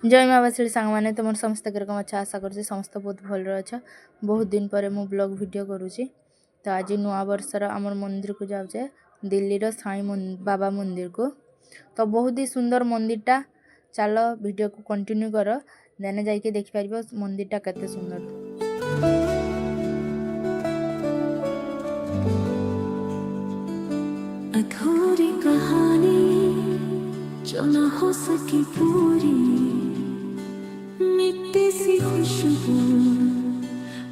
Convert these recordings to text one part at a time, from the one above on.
जय माँ बासी सांग मैंने तुम समस्त किरकम अच्छा आशा कर समस्त बहुत भल अच्छ। बहुत दिन पर मु ब्लॉग वीडियो करुँची। तो आज नुआ वर्षर आमर मंदिर को जाऊे दिल्ली साई बाबा मंदिर को। तो बहुत ही सुंदर मंदिरटा। चलो वीडियो को कंटिन्यू कर देने जाके देखिपार मंदिरटा केते सुंदर। अधूरी कहानी जो न हो सकी पूरी, मिट्टी सी खुशबू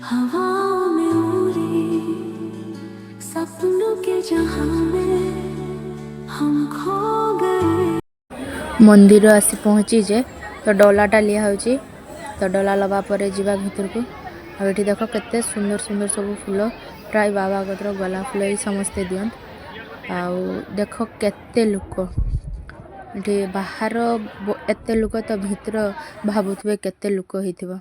हवाओं में उड़ी, सपनों के जहां में हम खो गए। मंदिर आसी पहुँची जे तो डलाटा लिया होची। तो डला लगा पर जीवा भीतर को। अब ये देख केते सुंदर सुंदर सब फूल प्राय बाबा कतर गला फूल ही समस्ते दियंत। आउ देख केते लोक ये बाहर एते लोक तो भीतर भावुवे केते लोक होइथिबो।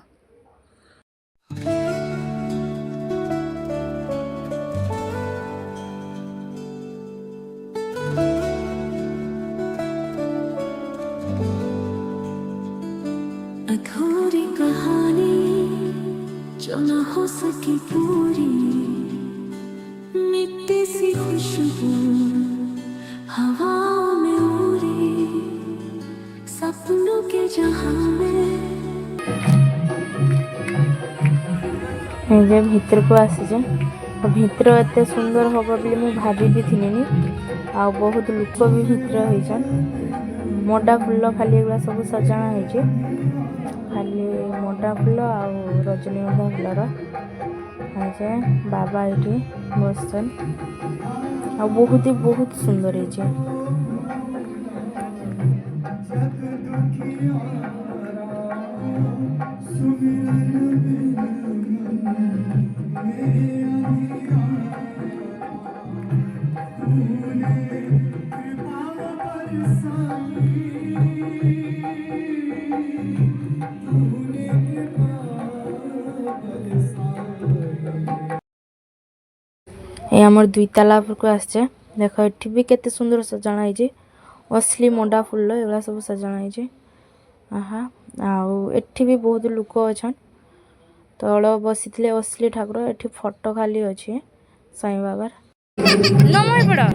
अधूरी कहानी जो न हो सकी पूरी, मिट्टी सी खुशबू हवाओं में उड़ी, सपनों के जहां में। जे भीतर को आसी जे भीतर एते सुंदर होबो बोली मु भाबी भी थिनी। आ बहुत लोक भी भीतर होइछन। मोडा फूल खाली एगुला सब सजाना होइछे। खाली मोटा फूल आ रजनीगंधा फूलर जे बाबा ये बसन आ बहुत सुंदर है। ये आमर दुई ताला को आसचे। देख एठी भी केते सुंदर सजाना है। असली मोडा फूल एगुला सब सजाना है। आहा आउ एठी भी बहुत लोक अछन। तल बसी असली ठाकुर एठी फोटो खाली अच्छे साई बाबार। नमय पड़ा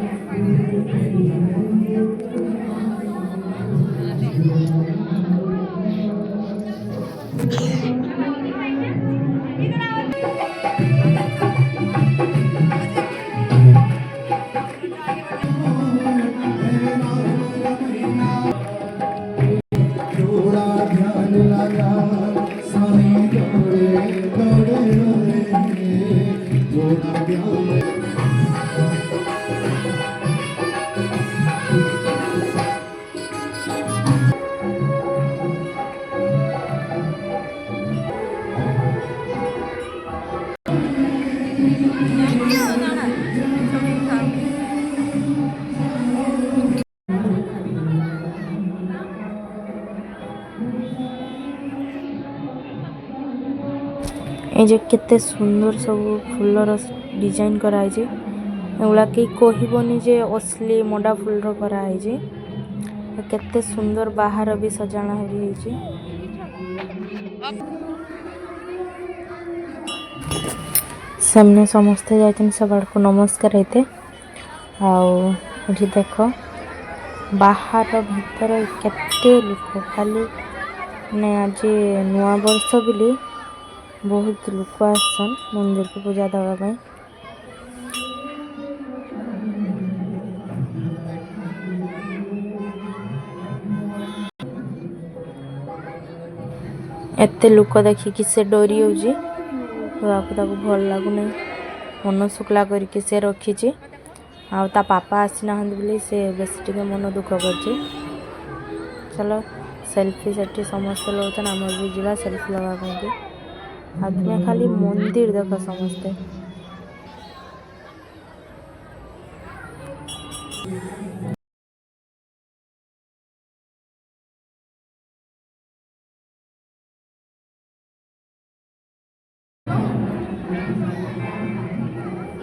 ये जे केते सुंदर सब फूलर डिजाइन कराई जे एगुला के कहबनी जे असली मोडा फूलर कराई जे। केते सुंदर बाहर भी सजाना है। सामने समस्ते जाते सब को नमस्कार होते। आउ देख बाहर भीतर केते लोक खाली ने आज नुआ वर्ष बोली बहुत लोक आसन मंदिर को पूजा देवाई। एते लोक देखिकी से डरी होजी। भल लगुना मन शुक्ला करके से रखी। आ पापा आसी ना बोली से बेस टे मन दुख कर। चलो सेल्फी सेठी समस्त लोचन आम भी जावा सेल्फी लगा। आ तुम्हें खाली मंदिर देख समस्ते।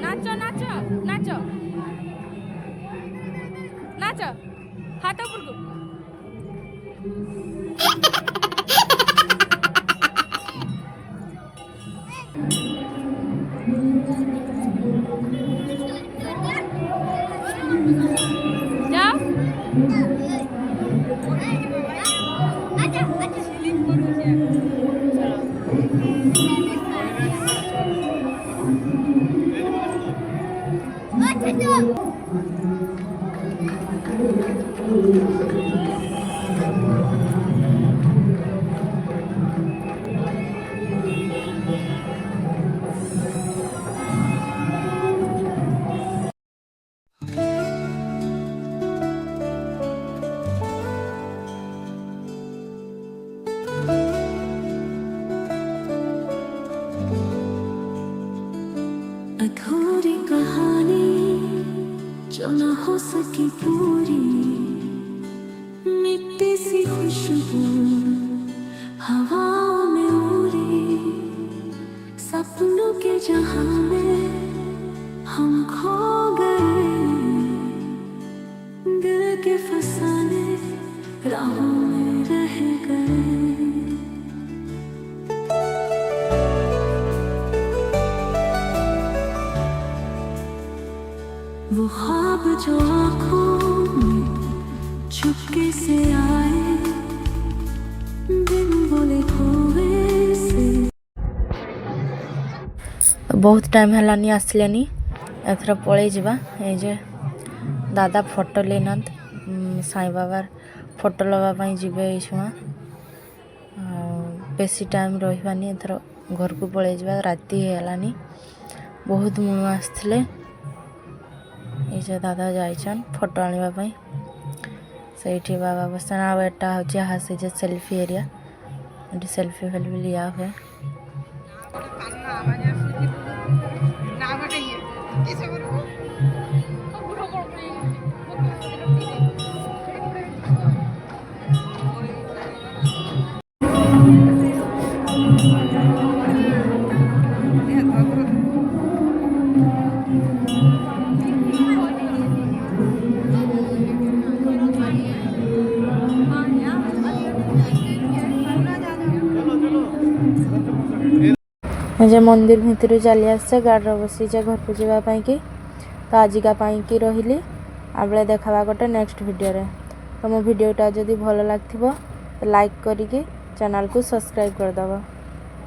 नाचो नाचो नाचो नाचो हाथ ऊपर को। अधूरी कहानी जो न हो सकी पूरी, मिट्टी सी खुशबू हवाओं में उड़ी, सपनों के जहां में हम खो गए, दिल के फसाने राहों में रह गए। वो ख्वाब जो आँखों में चुपके से आए, बिन बोले खोए से। बहुत टाइम हेलानी आसलानी एथर पलि जावा। जे दादा फोटो लेना साई बाबार फोटो लगा जीवे छुआ बेसी टाइम रही एथर घर को पलि जावा। राति हेलानी बहुत मुनु आसते ये दादा जाइछन फोटो आने से बाबा बसन। आटा हूँ हाथ से सेल्फी एरिया ये सेल्फी फेल्फी लिया हुए। जे मंदिर भितर चली आसे गाड़ी बसीचे घर को जावाई कि तो आजिका कि रही आबले देखा गोटे नेक्स्ट वीडियो रे। तो मो वीडियोटा जदि भल लगे तो लाइक करिके चैनल को सब्सक्राइब करदब।